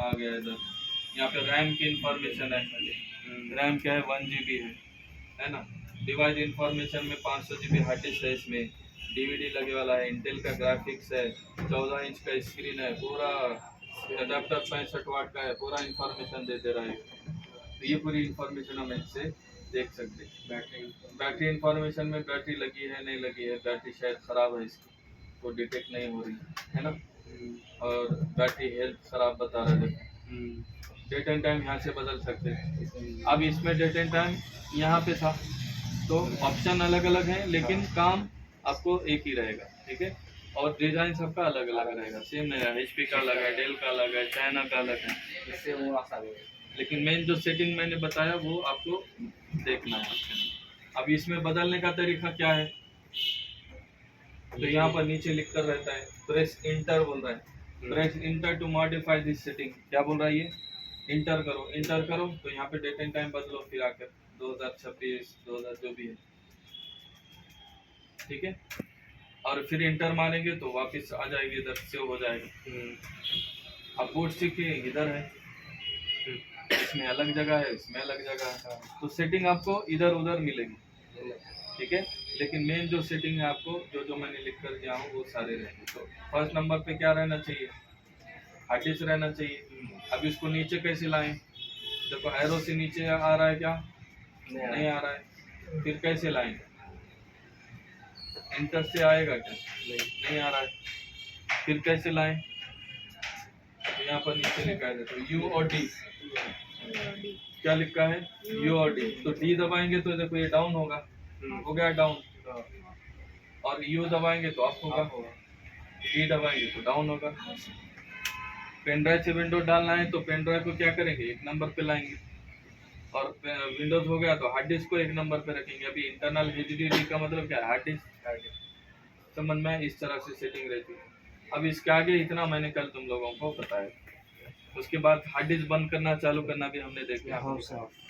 आ गया इधर। यहाँ पे रैम की इंफॉर्मेशन है, रैम क्या है 1 GB है ना। डिवाइस इंफॉर्मेशन में 500 GB हार्ड डिस्क है, इसमें डीवीडी लगे वाला है, इंटेल का ग्राफिक्स है, 14 इंच का स्क्रीन है, पूरा अडेप्टर 65 वाट का है, पूरा इंफॉर्मेशन दे दे रहा है। तो ये पूरी इंफॉर्मेशन हम इससे देख सकते हैं। बैटरी इंफॉर्मेशन में बैटरी लगी है नहीं लगी है, बैटरी शायद ख़राब है इसकी तो डिटेक्ट नहीं हो रही है ना। और बैटरी हेल्थ ख़राब बता रहा है, देखो डेट एंड टाइम यहाँ से बदल सकते हैं। अब इसमें डेट एंड टाइम यहाँ पे था, तो ऑप्शन अलग अलग हैं लेकिन काम आपको एक ही रहेगा, ठीक है। और डिज़ाइन सबका अलग अलग रहेगा, सेम नहीं रहेगा। HP का अलग है, डेल का अलग है, चाइना का अलग है, इससे वो आसान है। लेकिन मेन जो सेटिंग मैंने बताया वो आपको देखना है ऑप्शन। अब इसमें बदलने का तरीका क्या है, तो यहाँ पर नीचे लिख कर रहता है प्रेस इंटर बोल रहा है, press enter to modify this setting. क्या बोल रहा है ये, इंटर करो, इंटर करो तो यहाँ पे डेट एंड टाइम बदलो, फिर आकर 2026 2000 जो भी है, ठीक है। और फिर इंटर मारेंगे तो वापस आ जाएगी, इधर सेव हो जाएगा। अब बोर्ड सीखिए इधर है, इसमें अलग जगह है, इसमें अलग जगह है, तो सेटिंग आपको इधर उधर मिलेगी, ठीक है। लेकिन मेन जो सेटिंग है आपको जो जो मैंने लिख कर दिया हूँ वो सारे रहेंगे। तो फर्स्ट नंबर पे क्या रहना चाहिए, हार्ड डिस्क रहना चाहिए। अब इसको नीचे कैसे लाएं, देखो एरो से नीचे आ रहा है क्या, नहीं आ रहा है, फिर कैसे लाएं, इंटर से आएगा क्या, नहीं आ रहा है, फिर कैसे लाएं, तो यहाँ पर नीचे लिखा है देखो यू और डी, क्या लिखा है यू और डी, तो डी दबाएंगे तो देखो ये डाउन होगा, हो गया डाउन, और यू दबाएंगे तो अप होगा, डी दबाएंगे तो डाउन होगा। पेन ड्राइव से विंडोज डालना है तो पेन ड्राइव को क्या करेंगे, 1 नंबर पे लाएंगे, और विंडोज हो गया तो हार्ड डिस्क को 1 नंबर पे रखेंगे। अभी इंटरनल HDD का मतलब क्या है, हार्ड डिस्क, समझ में, इस तरह से सेटिंग रहती है। अब इसके आगे इतना मैंने कल तुम लोगों को बताया। उसके बाद हार्ड डिस्क बंद करना चालू करना भी हमने देखा,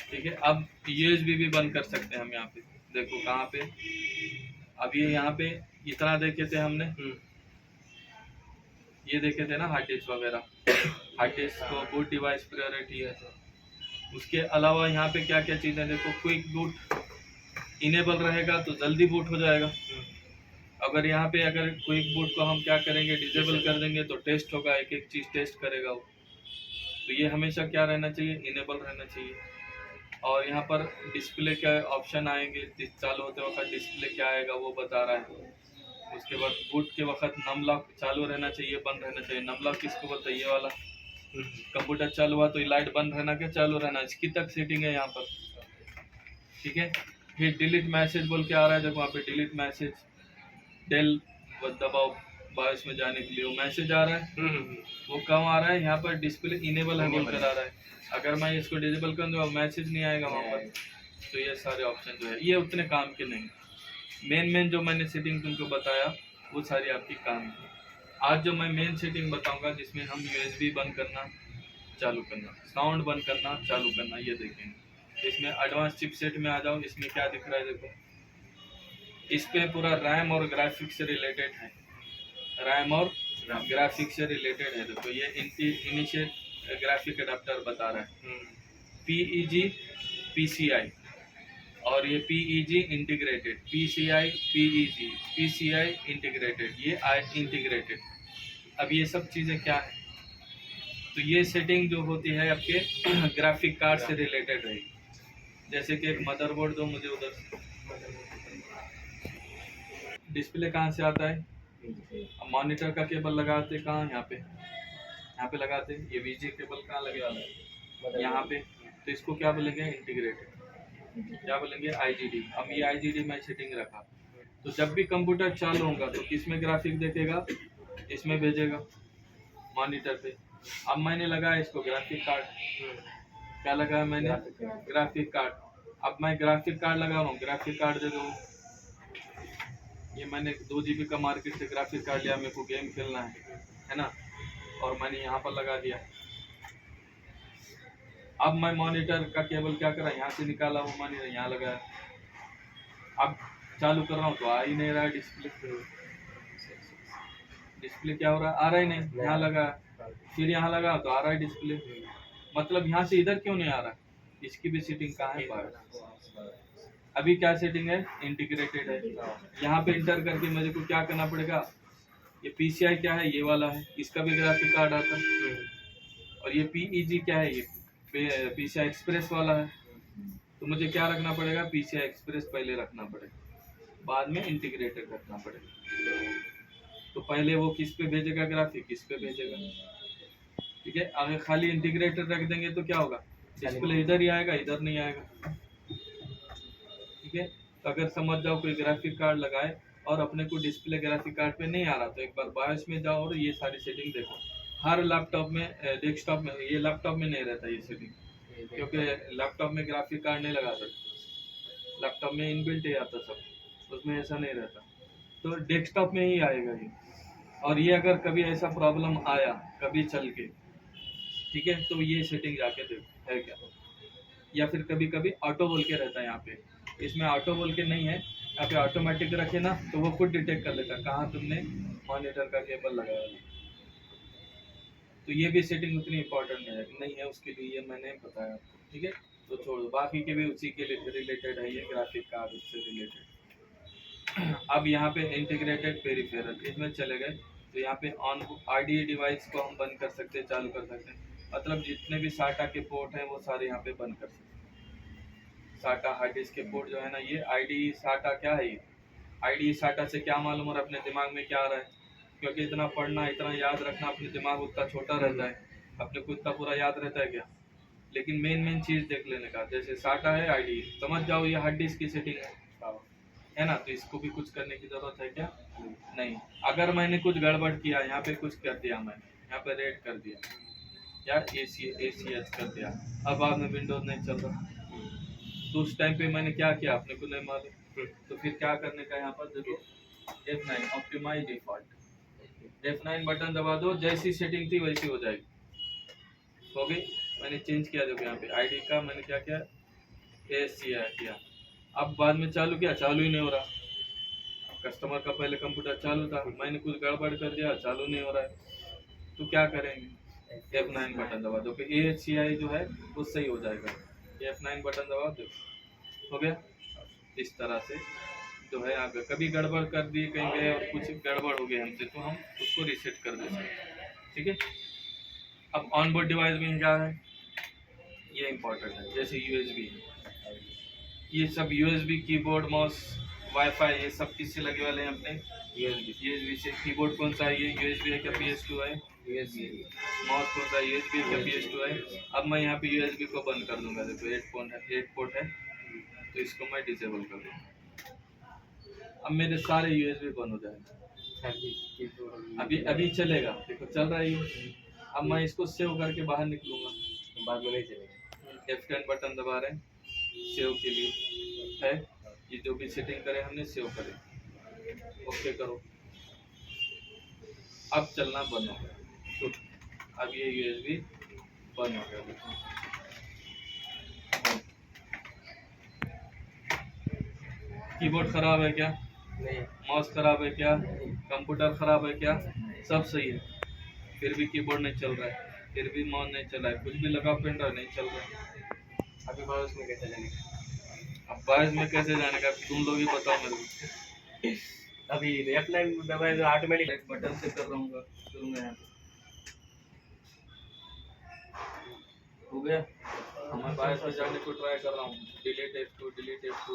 ठीक है। अब USB भी बंद कर सकते हैं हम, यहाँ पे देखो कहाँ पे, अभी यहाँ पे इतना देखे थे हमने, ये देखे थे ना हार्ड डिस्क वगैरह, हार्ड डिस्क को बूट डिवाइस प्रायोरिटी है। उसके अलावा यहाँ पे क्या क्या चीज़ें देखो, क्विक बूट इनेबल रहेगा तो जल्दी बूट हो जाएगा। अगर यहाँ पे अगर क्विक बूट को हम क्या करेंगे, डिसेबल कर देंगे तो टेस्ट होगा, एक एक चीज़ टेस्ट करेगा वो। तो ये हमेशा क्या रहना चाहिए, इनेबल रहना चाहिए। और यहाँ पर डिस्प्ले का ऑप्शन आएंगे, चालू होते वक्त डिस्प्ले क्या आएगा वो बता रहा है। उसके बाद बूट के वक्त नम लॉक चालू रहना चाहिए, बंद रहना चाहिए। नम लॉक किसको बोलते हैं, ये वाला, कंप्यूटर चालू हुआ तो ये लाइट बंद रहना क्या चालू रहना, इसकी तक सेटिंग है यहाँ पर, ठीक है। फिर डिलीट मैसेज बोल के आ रहा है, देखो वहाँ पे डिलीट मैसेज, डेल दबाओ बायस में जाने के लिए वो मैसेज आ रहा है, वो कम आ रहा है, यहाँ पर डिस्प्ले इनेबल है बोल कर आ रहा है। अगर मैं इसको डिसेबल कर दूँ मैसेज नहीं आएगा वहाँ पर। तो ये सारे ऑप्शन जो है ये उतने काम के नहीं, मेन जो मैंने सेटिंग तुमको बताया वो सारी आपकी काम है। आज जो मैं मेन सेटिंग बताऊंगा जिसमें हम USB बंद करना चालू करना, साउंड बंद करना चालू करना, ये देखेंगे। इसमें एडवांस चिपसेट में आ जाओ, इसमें क्या दिख रहा है देखो, इस पे पूरा रैम और ग्राफिक्स से रिलेटेड है, रैम और ग्राफिक्स से रिलेटेड है। देखो ये इनिशियल ग्राफिक अडाप्टर बता रहा है, PEG PCI, और ये PEG integrated, PCI PEG PCI integrated, ये इंटीग्रेटेड। अब ये सब चीज़ें क्या है, तो ये सेटिंग जो होती है आपके ग्राफिक कार्ड से रिलेटेड रहेगी। जैसे कि एक मदरबोर्ड दो मुझे उधर से, डिस्प्ले कहाँ से आता है, मॉनिटर का केबल लगाते कहाँ, यहाँ पे लगाते, ये VGA केबल कहाँ लगे वाला है, यहाँ पे, तो इसको क्या बोलेंगे, इंटीग्रेटेड, क्या बोलेंगे, IGD। अब ये IGD में सेटिंग रखा, तो जब भी कंप्यूटर चालू होगा तो किसमें ग्राफिक देखेगा, इसमें भेजेगा मॉनिटर पे। अब मैंने लगाया इसको ग्राफिक कार्ड, क्या लगाया मैंने, ग्राफिक कार्ड। अब मैं ग्राफिक कार्ड लगा रहा हूँ, ग्राफिक कार्ड दे दो, ये मैंने 2 GB का मार्केट से ग्राफिक कार्ड लिया, मेरे को गेम खेलना है ना, और मैंने यहाँ पर लगा दिया। अब मैं मॉनिटर का केबल क्या करा, यहाँ से निकाला, वो मॉनिटर यहाँ लगाया, अब चालू कर रहा हूँ तो आ ही नहीं रहा है डिस्प्ले, डिस्प्ले क्या हो रहा है, आ रहा ही नहीं, यहाँ लगा। फिर यहाँ लगा तो आ रहा है डिस्प्ले, मतलब यहाँ से इधर क्यों नहीं आ रहा? इसकी भी सेटिंग कहाँ है पार्ट? अभी क्या सेटिंग है? इंटीग्रेटेड है। यहाँ पे इंटर करके मुझे को क्या करना पड़ेगा? ये PCI क्या है? ये वाला है, इसका भी ग्राफिक कार्ड आता है। और ये PEG क्या है? ये PCI एक्सप्रेस वाला है। तो मुझे क्या रखना पड़ेगा? PCI एक्सप्रेस पहले रखना पड़ेगा, बाद में इंटीग्रेटेड रखना पड़ेगा। तो पहले वो किस पे भेजेगा ग्राफिक? किस पे भेजेगा? ठीक है। अगर खाली इंटीग्रेटेड रख देंगे तो क्या होगा? डिस्प्ले इधर ही आएगा, इधर नहीं आएगा। ठीक है। तो अगर समझ जाओ कोई ग्राफिक कार्ड लगाए और अपने को डिस्प्ले ग्राफिक कार्ड पे नहीं आ रहा, तो एक बार बायोस में जाओ और ये सारी सेटिंग देखो। हर लैपटॉप में, डेस्कटॉप में, ये लैपटॉप में नहीं रहता ये सेटिंग, क्योंकि लैपटॉप में ग्राफिक कार्ड नहीं लगा सकते। लैपटॉप में इनबिल्ट ही आता सब, उसमें ऐसा नहीं रहता। तो डेस्कटॉप में ही आएगा ये। और ये अगर कभी ऐसा प्रॉब्लम आया कभी चल के, ठीक है, तो ये सेटिंग जाके देखो है क्या। या फिर कभी कभी ऑटो बोल के रहता है यहाँ पे, इसमें ऑटो बोल के नहीं है, यहाँ पे ऑटोमेटिक रखे ना तो वो खुद डिटेक्ट कर लेता कहाँ तुमने मॉनिटर का केबल लगाया है। तो ये भी सेटिंग उतनी इम्पोर्टेंट नहीं है, उसके लिए ये मैंने बताया आपको। ठीक है, तो छोड़ो, बाकी के भी उसी के रिलेटेड है, ये ग्राफिक कार्ड उससे रिलेटेड। अब यहाँ पे इंटीग्रेटेड पेरिफेरल, इसमें चले गए तो यहाँ पे ऑन RDA डिवाइस को हम बंद कर सकते हैं, चालू कर सकते हैं। मतलब जितने भी SATA के पोर्ट हैं वो सारे यहाँ पे बंद कर सकते हैं। SATA हार्ड डिस्क के पोर्ट जो है ना, ये IDE SATA क्या है? ये IDE SATA से क्या मालूम हो रहा है अपने दिमाग में क्या आ रहा है? क्योंकि इतना पढ़ना, इतना याद रखना, अपने दिमाग उतना छोटा रहता है, अपने को इतना पूरा याद रहता है क्या? लेकिन मेन चीज देख लेने का, जैसे SATA है, IDE समझ जाओ, ये हार्ड डिस्क की सेटिंग है ना, तो इसको भी कुछ करने की जरूरत है क्या? नहीं। अगर मैंने कुछ गड़बड़ किया, यहाँ पे कुछ कर दिया, मैंने यहाँ पे रेड कर दिया या ACH कर दिया, अब बाद में विंडोज नहीं चल रहा, तो उस टाइम पे मैंने क्या किया अपने को नहीं मालूम। तो फिर क्या करने का, यहाँ पर देखो F9 optimise default, F9 button दबा दो, जैसी सेटिंग थी वैसी हो जाएगी। हो गई। मैंने चेंज किया, देखो यहाँ पे ID का मैंने क्या किया, ASC किया। अब बाद में चालू किया, चालू ही नहीं हो रहा। कस्टमर का पहले कंप्यूटर चालू था, मैंने कुछ गड़बड़ कर दिया, चालू नहीं हो रहा है, तो क्या करेंगे? F9 बटन दबा दो, AHCI जो है वो सही हो जाएगा। F9 बटन दबा दो, हो गया। इस तरह से जो है, अगर कभी गड़बड़ कर दिए कहीं गए और कुछ गड़बड़ हो गया हमसे, तो हम उसको रीसेट कर दे सकते। ठीक है। अब ऑनबोर्ड डिवाइस में क्या है, ये इंपॉर्टेंट है, जैसे USB, ये सब USB, कीबोर्ड, माउस, वाईफाई, ये सब किससे लगे वाले हैं अपने? USB से। कीबोर्ड कौन सा है? ये USB है क्या PS2 है? USB। माउस कौन सा है? USB है क्या PS2 है? अब मैं यहाँ पे USB को बंद कर दूंगा, देखो 8 पोर्ट है, तो इसको मैं डिसेबल कर दूंगा। अब मेरे सारे USB बंद हो जाएंगे। अभी चलेगा, देखो चल रहा है ये। अब मैं इसको सेव करके बाहर निकलूंगा, बाद में नहीं चलेगा। F10 बटन दबा रहे हैं, सेव के लिए है, ये जो भी सेटिंग करें हमने सेव करें, ओके करो। अब चलना बंद हो गया, अब ये USB बंद हो गया। कीबोर्ड खराब है क्या? नहीं। माउस खराब है क्या? कंप्यूटर खराब है क्या? सब सही है, फिर भी कीबोर्ड नहीं चल रहा है, फिर भी माउस नहीं चल रहा है, कुछ भी लगा पेन ड्राइव नहीं चल रहा है। अभी बायोस में कैसे जाने का? अब बायोस में कैसे जाने का तुम लोग ही बताओ मेरे को। अभी F9 दबाए तो ऑटोमेटिक बटन से कर रहा हूँ, करूँगा यहाँ पे, हो गया। मैं बायोस में जाने को ट्राई कर रहा हूँ, डिलीट F2, डिलीट F2,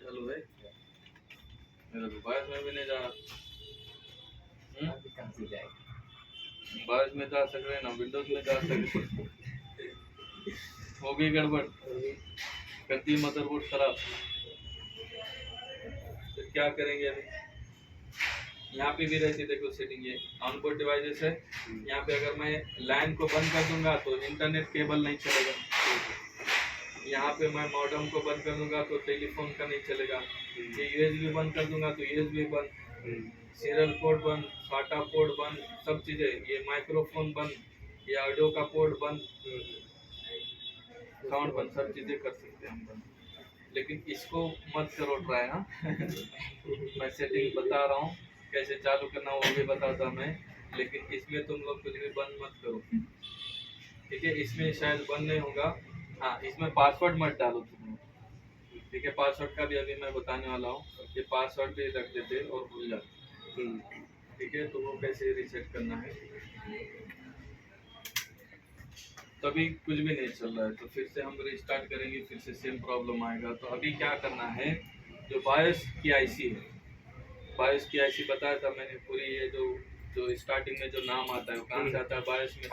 चलो है, मेरा तो बायोस में भी नहीं जा रहा। कहाँ से जाएगा? बायोस में जा सक रहे ना, विंडोज में जा सकते। हो गई गड़बड़, कर दी मदरबोर्ड खराब, फिर क्या करेंगे अभी? यहाँ पे भी रहती देखो सेटिंग, ये ऑनबोर्ड डिवाइसेस है, यहाँ पे अगर मैं लाइन को बंद कर दूंगा तो इंटरनेट केबल नहीं चलेगा, यहाँ पे मैं मॉडेम को बंद कर दूंगा तो टेलीफोन का नहीं चलेगा, ये USB बंद कर दूंगा तो USB बंद, सीरियल पोर्ट बंद, SATA पोर्ट बंद, सब चीजें, ये माइक्रोफोन बंद, ये ऑडियो का पोर्ट बंद, साउंड बंद, सब चीजें कर सकते हैं हम बंद। लेकिन इसको मत करो ट्राई। हाँ मैं सेटिंग बता रहा हूँ कैसे चालू करना, वो भी बताता मैं, लेकिन इसमें तुम लोग कुछ भी बंद मत करो, ठीक है? इसमें शायद बंद नहीं होगा। हाँ, इसमें पासवर्ड मत डालो तुम लोग, ठीक है? पासवर्ड का भी अभी मैं बताने वाला हूँ। ये पासवर्ड भी रख देते और भूल जाते, ठीक है? तो वो कैसे रिसेट करना है, तभी कुछ भी नहीं चल रहा है तो फिर से हम रिस्टार्ट करेंगे, फिर से सेम प्रॉब्लम आएगा। तो अभी क्या करना है, जो बायोस की आईसी है, बायोस की आईसी बताया था मैंने पूरी, ये जो जो स्टार्टिंग में जो नाम आता है वो कहाँ से आता है, बायोस में।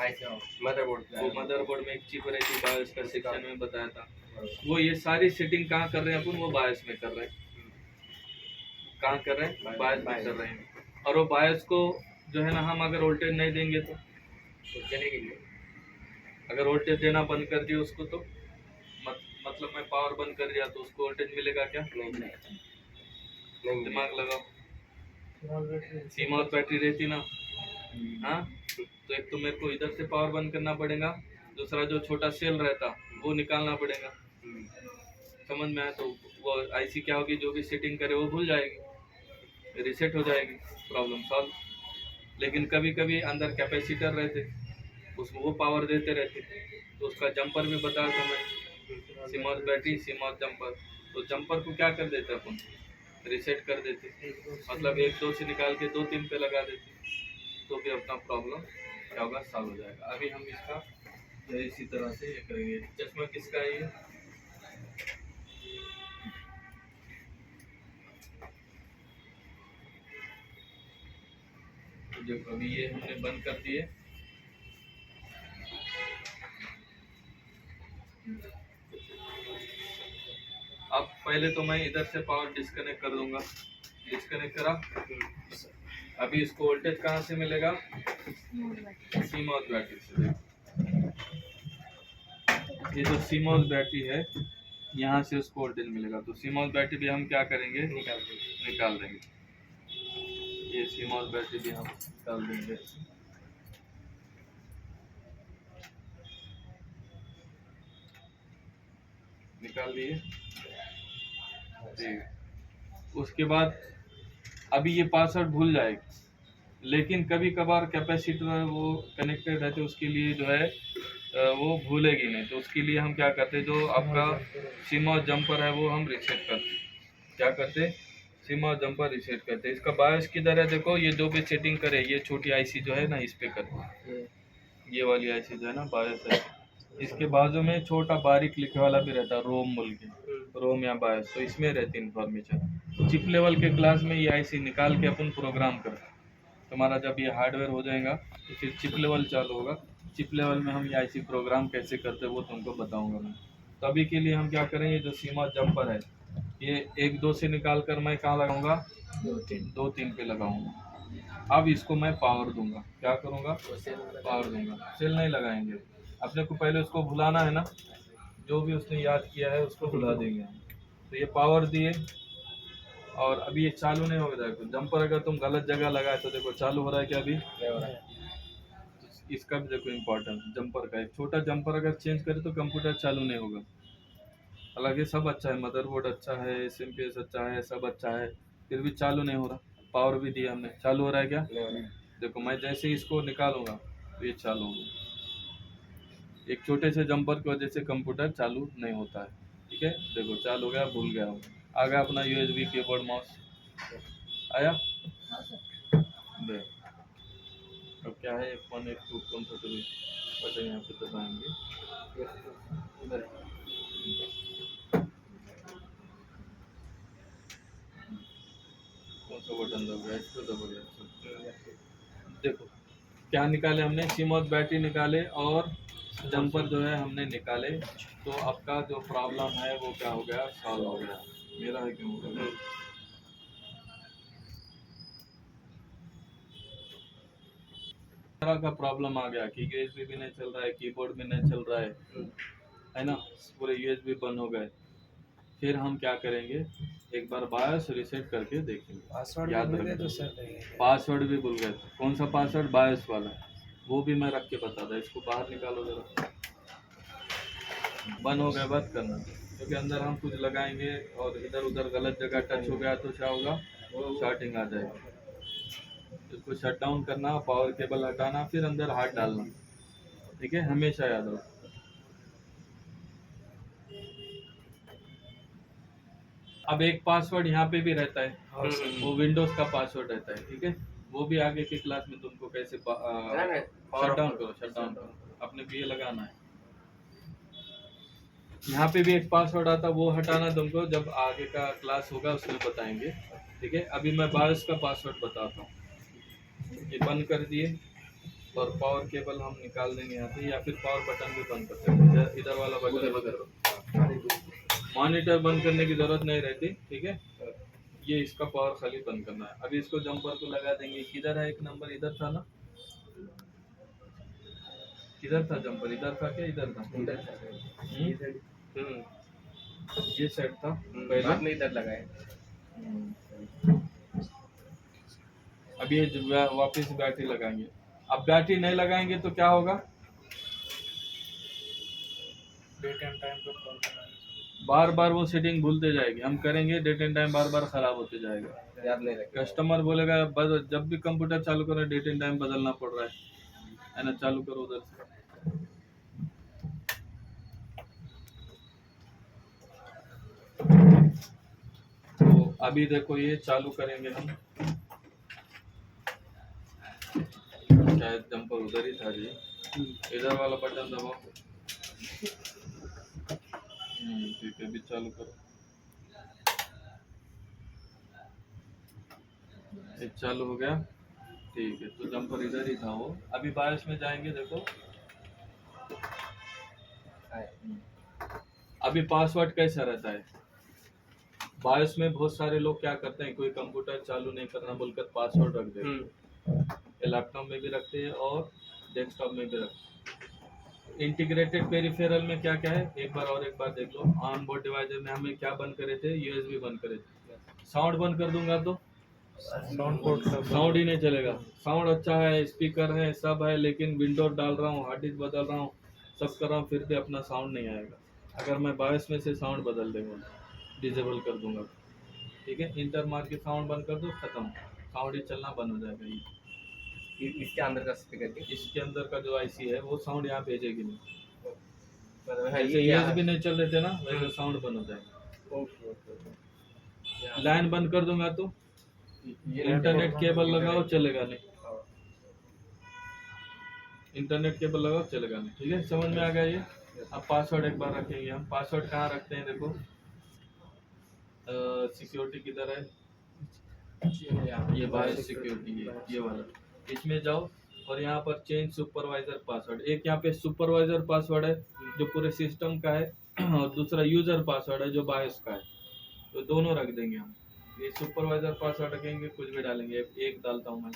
मदरबोर्ड वो मदरबोर्ड में एक चिप रहती है, बायोस का सेक्शन में बताया था। वो ये सारी सेटिंग कहाँ कर रहे हैं अपन, वो बायोस में कर रहे हैं। कहाँ कर रहे हैं, बायोस में कर रहे हैं। और वो बायोस को जो है ना, हम अगर वोल्टेज नहीं देंगे तो चलेगी नहीं। अगर वोल्टेज देना बंद कर दिया उसको तो मतलब मैं पावर बंद कर दिया तो उसको वोल्टेज मिलेगा क्या? नहीं दिमाग लगाओ, सीमाउथ बैटरी रहती ना। हाँ, तो एक तो मेरे को इधर से पावर बंद करना पड़ेगा, दूसरा जो छोटा सेल रहता वो निकालना पड़ेगा। समझ में आया? तो वो आईसी क्या होगी, जो भी सेटिंग करे वो भूल जाएगी, रिसेट हो जाएगी, प्रॉब्लम सॉल्व। लेकिन कभी कभी अंदर कैपेसिटर रहते, उसमें वो पावर देते रहते, तो उसका जंपर भी बताया था मैं, सीमाउथ बैटरी सीमाउथ जंपर। तो जंपर को क्या कर देते अपन, रिसेट कर देते, मतलब 1 2 से निकाल के 2 3 पे लगा देते, तो भी अपना प्रॉब्लम क्या होगा, सॉल्व हो जाएगा। अभी हम इसका जो है इसी तरह से ये करेंगे। चश्मा किसका है ये? तो देखो अभी ये हमने बंद कर दिए। अब पहले तो मैं इधर से पावर डिस्कनेक्ट कर दूंगा, डिस्कनेक्ट करा। अभी इसको वोल्टेज कहाँ से मिलेगा, सीमाउथ बैटरी से। ये जो सीमाउथ बैटरी है यहाँ से उसको वोल्टेज मिलेगा, तो सीमाउथ बैटरी भी हम क्या करेंगे, निकाल देंगे। ये सीमाउथ बैटरी भी हम निकाल देंगे। निकाल दिए, ठीक। उसके बाद अभी ये पासवर्ड भूल जाएगी, लेकिन कभी कभार कैपेसिटर वो कनेक्टेड रहते, उसके लिए जो है वो भूलेगी नहीं। तो उसके लिए हम क्या करते हैं, जो आपका सीमाउथ जंपर है वो हम रिसेट करते। क्या करते, सीमाउथ जंपर रिसेट करते। इसका बायोस किधर है, देखो ये जो भी सेटिंग करे, ये छोटी आईसी जो है ना इस पे करते, ये वाली आईसी जो है ना बायोस है, इसके बाजू में छोटा बारीक लिखे वाला भी रहता है, रोम बोल के, रोम या बायोस, तो इसमें रहती इन्फॉर्मेशन। चिप लेवल के क्लास में ये आईसी निकाल के अपन प्रोग्राम करते। तुम्हारा जब ये हार्डवेयर हो जाएगा तो फिर चिप लेवल चालू होगा, चिप लेवल में हम ये आईसी प्रोग्राम कैसे करते हैं वो तुमको बताऊंगा मैं। तो अभी के लिए हम क्या करें, ये जो सीमाउथ जंपर है ये 1 2 से निकाल कर मैं कहाँ लगाऊंगा, 2 3 पे लगाऊंगा। अब इसको मैं पावर दूंगा, क्या करूंगा, पावर दूंगा। सेल नहीं लगाएंगे, अपने को पहले उसको भुलाना है ना, जो भी उसने याद किया है उसको भुला देंगे। तो ये पावर दिए और अभी ये चालू नहीं होगा। देखो जंपर अगर तुम गलत जगह लगाए तो देखो चालू हो रहा है क्या, अभी तो इसका भी देखो इम्पोर्टेंट जंपर का, एक छोटा जंपर अगर चेंज करे तो कंप्यूटर चालू नहीं होगा। हालांकि सब अच्छा है, मदरबोर्ड अच्छा है, एसएमपीएस अच्छा है, सब अच्छा है, फिर भी चालू नहीं हो रहा। पावर भी दिया हमने, चालू हो रहा है क्या, देखो मैं जैसे ही इसको निकालूंगा तो ये चालू होगा। एक छोटे से जंपर की वजह से कंप्यूटर चालू नहीं होता है, ठीक है? देखो चालू हो गया, भूल गया हूँ। आ गया अपना यूएसबी कीबोर्ड माउस, आया दे। अब क्या है, F1 F2 कौन सा तो बटन यहाँ पे दबाएंगे, कौन सा बटन दबा, F2 दबा गया। देखो क्या निकाले हमने, सीमाउथ बैटरी निकाले और जंपर जो है हमने निकाले। तो आपका जो प्रॉब्लम है वो क्या हो गया, सॉल्व हो गया। मेरा है क्यों हो गया, तरह का प्रॉब्लम आ गया कि यूएसबी भी नहीं चल रहा है, कीबोर्ड भी नहीं चल रहा है ना, पूरे यूएसबी बंद हो गए। फिर हम क्या करेंगे, एक बार बायोस रिसेट करके देखेंगे। पासवर्ड याद भूल गए तो रखें, सर पासवर्ड भी भूल गए, कौन सा पासवर्ड, बायोस वाला, वो भी मैं रख के बता था। इसको बाहर निकालो जरा, बंद हो गया, बंद करना। क्योंकि अंदर हम कुछ लगाएंगे और इधर उधर गलत जगह टच हो गया तो क्या होगा, शॉर्टिंग आ जाएगी। इसको शट डाउन करना, पावर केबल हटाना, फिर अंदर हाथ डालना। ठीक है, हमेशा याद रखो। अब एक पासवर्ड यहाँ पे भी रहता है, वो विंडोज का पासवर्ड रहता है। ठीक है, वो भी आगे की क्लास में तुमको कैसे शट डाउन करो, अपने को ये लगाना है। यहाँ पे भी एक पासवर्ड आता, वो हटाना तुमको जब आगे का क्लास होगा उसमें बताएंगे। ठीक है, अभी मैं बायोस का पासवर्ड बताता हूँ। ये बंद कर दिए और पावर केबल हम निकाल देंगे यहाँ से, या फिर पावर बटन भी बंद कर सकते हैं। इधर वाला बटन बंद करो, मॉनिटर बंद करने की जरूरत नहीं रहती। ठीक है, ये इसका पावर खाली बंद करना है। अभी इसको जंपर को लगा देंगे। किधर है एक नंबर, इधर था ना, किधर था जंपर, इधर था क्या, इधर था? ये सेट था पहले, बाद में इधर लगाए। अब ये वापस बैटरी लगाएंगे। अब बैटरी नहीं लगाएंगे तो क्या होगा, डेट एंड टाइम पे प्रॉब्लम आएगी। बार बार वो सेटिंग भूलते जाएगी। हम करेंगे, डेट एंड टाइम बार बार खराब होते जाएगा। याद नहीं रखेगा। कस्टमर बोलेगा जब भी कंप्यूटर चालू करो डेट एंड टाइम बदलना पड़ रहा है ना, चालू करो उधर से। तो अभी देखो ये चालू करेंगे हम, शायद जंपर उधर ही था जी, इधर वाला बटन दबाओ। ठीक है, अभी चालू करो। एक चालू हो गया। ठीक है, तो जंपर इधर ही था वो। अभी बारिश में जाएंगे, देखो अभी पासवर्ड कैसा रहता है। बारिश में बहुत सारे लोग क्या करते हैं, कोई कंप्यूटर चालू नहीं करना बोलकर पासवर्ड रख देते हैं। लैपटॉप में भी रखते हैं और डेस्कटॉप में भी रखते हैं। इंटीग्रेटेड पेरिफेरल में क्या क्या है, एक बार देख लो। ऑन बोर्ड डिवाइस में हमें क्या बंद करे थे, यूएसबी बंद करे थे। साउंड बंद कर दूंगा तो साउंड पोर्ट साउंड ही नहीं चलेगा। साउंड अच्छा है, स्पीकर है, सब है, लेकिन विंडोज डाल रहा हूँ, हार्ड डिस्क बदल रहा हूँ, सब कर रहा हूँ, फिर भी अपना साउंड नहीं आएगा। अगर मैं बायस में से साउंड बदल दूंगा, डिजेबल कर दूंगा, ठीक है, इंटर मार के साउंड बंद कर दो, खत्म, साउंड ही चलना बंद हो जाएगा। ये इसके अंदर का स्पीकर की इसके अंदर का जो आईसी है वो साउंड यहाँ भेजेगी नहीं। मतलब है जैसे ये यूएसबी नहीं चल रहे थे ना, वैसे साउंड बंद हो जाएगा। लाइन बंद कर दूंगा तो इंटरनेट केबल लगाओ, चलेगा नहीं। इंटरनेट केबल लगाओ, चलेगा नहीं। ठीक है, समझ में आ गया ये। अब पासवर्ड एक बार रखेंगे हम। पासवर्ड कहाँ रखते हैं, देखो सिक्योरिटी किधर है, ये बायो सिक्योरिटी, ये वाला, इसमें जाओ और यहाँ पर चेंज सुपरवाइजर पासवर्ड। एक यहाँ पे सुपरवाइजर पासवर्ड है जो पूरे सिस्टम का है, और दूसरा यूजर पासवर्ड है जो बायस का है। तो दोनों रख देंगे हम। ये सुपरवाइजर पासवर्ड रखेंगे, कुछ भी डालेंगे। एक डालता हूँ मैं,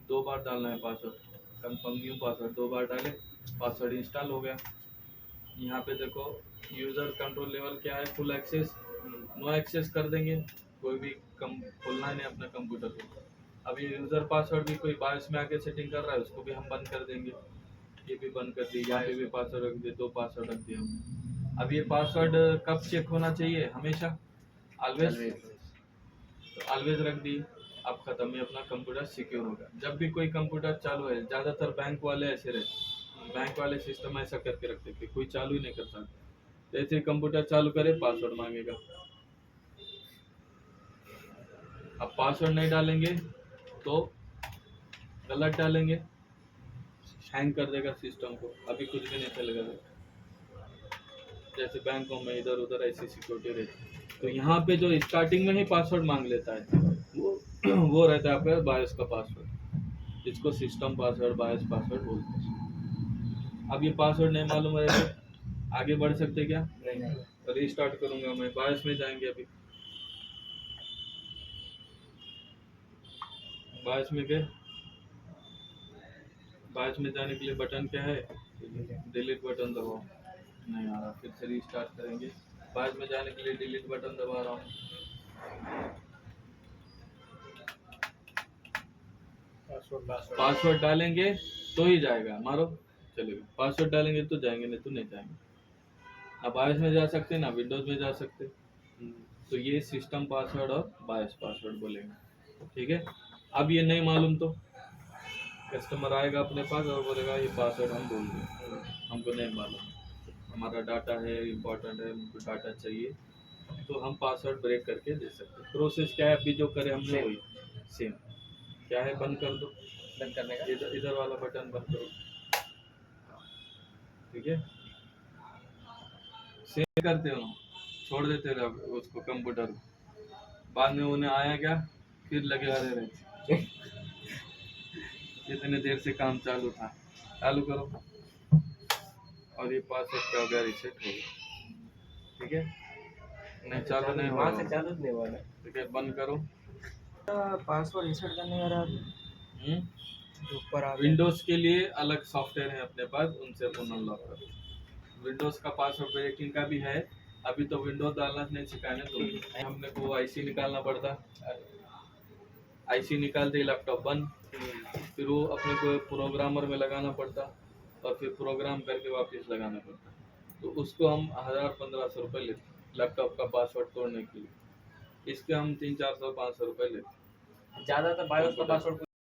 2 बार डालना है पासवर्ड, कंफर्म न्यू पासवर्ड 2 बार डाले, पासवर्ड इंस्टॉल हो गया। यहाँ पे देखो यूजर कंट्रोल लेवल क्या है, फुल एक्सेस, नो एक्सेस कर देंगे, कोई भी कम खोलना नहीं अपना कंप्यूटर को। अब ये यूजर पासवर्ड भी कोई बायस में आके सेटिंग कर रहा है, उसको भी हम बंद कर देंगे। ये भी बंद कर दिए, यहाँ पे भी पासवर्ड रख दिए, 2 पासवर्ड रख दिए हमने। अब ये पासवर्ड कब चेक होना चाहिए, हमेशा, ऑलवेज, तो ऑलवेज रख दिए। अब खत्म, ये अपना कंप्यूटर सिक्योर होगा। जब भी कोई कंप्यूटर चालू है, ज़्यादातर बैंक वाले ऐसे रहते, बैंक वाले सिस्टम ऐसा करके रखते कि कोई चालू ही नहीं कर सकता। जैसे कंप्यूटर चालू करे पासवर्ड मांगेगा। अब पासवर्ड नहीं डालेंगे तो गलत डालेंगे, हैंग कर देगा सिस्टम को, अभी कुछ भी नहीं चलेगा। जैसे बैंकों में इधर उधर ऐसी सिक्योरिटी रहती है। तो यहाँ पे जो स्टार्टिंग में ही पासवर्ड मांग लेता है वो रहता है आपका बायस का पासवर्ड, जिसको सिस्टम पासवर्ड, बायस पासवर्ड बोलते हैं। अब ये पासवर्ड नहीं मालूम है तो आगे बढ़ सकते क्या, नहीं। रीस्टार्ट करूंगा मैं। बायस में जाएंगे, अभी बायस में गए। बायस में जाने के लिए बटन क्या है, डिलीट बटन दबाओ, नहीं आ रहा, फिर से रीस्टार्ट करेंगे। बायस में जाने के लिए डिलीट बटन दबा रहा हूँ। पासवर्ड डालेंगे तो ही जाएगा, मारो चलेगा। पासवर्ड डालेंगे तो जाएंगे, नहीं तो नहीं जाएंगे। ना बायोस में जा सकते ना विंडोज में जा सकते। तो ये सिस्टम पासवर्ड और बायोस पासवर्ड बोलेंगे, ठीक है। अब ये नहीं मालूम तो कस्टमर आएगा अपने पास और बोलेगा ये पासवर्ड हम भूल गए, हमको नहीं मालूम, हमारा डाटा है इम्पोर्टेंट है, हमको डाटा चाहिए, तो हम पासवर्ड ब्रेक करके दे सकते हैं। प्रोसेस क्या है अभी जो करे हमने Same. वही सेम। क्या है, बंद कर दो, बंद करने का इधर इधर वाला बटन बंद करो, ठीक है। सेव करते हो, छोड़ देते रहो उसको कंप्यूटर को, बाद में उन्हें आया क्या फिर लगे आ रहे कितने देर से काम चालू था, चालू करो और ये पासवर्ड क्या हो गया रीसेट हो गया, ठीक है। नहीं चालू नहीं वहाँ से हो, चालू नहीं हुआ ना। ठीक है, बंद करो। पासवर्ड इंसर्ट करने का रहा हम्म, जो ऊपर आ गया। विंडोज के लिए अलग सॉफ्टवेयर है अपने पास, उनसे अपन अनलॉक करो। विंडोज का पासवर्ड ब्रेकिंग का भी है, अभी तो विंडोज डालना नहीं सिखाने तो हमने को आईसी निकालना पड़ता, आईसी निकालते लैपटॉप बंद, फिर वो अपने को प्रोग्रामर में लगाना पड़ता और फिर प्रोग्राम करके वापस लगाना पड़ता। तो उसको हम 1000-1500 रुपये लेते लैपटॉप का पासवर्ड तोड़ने के लिए, इसके हम 300-400-500 रुपये लेते। ज़्यादातर बायोस का पासवर्ड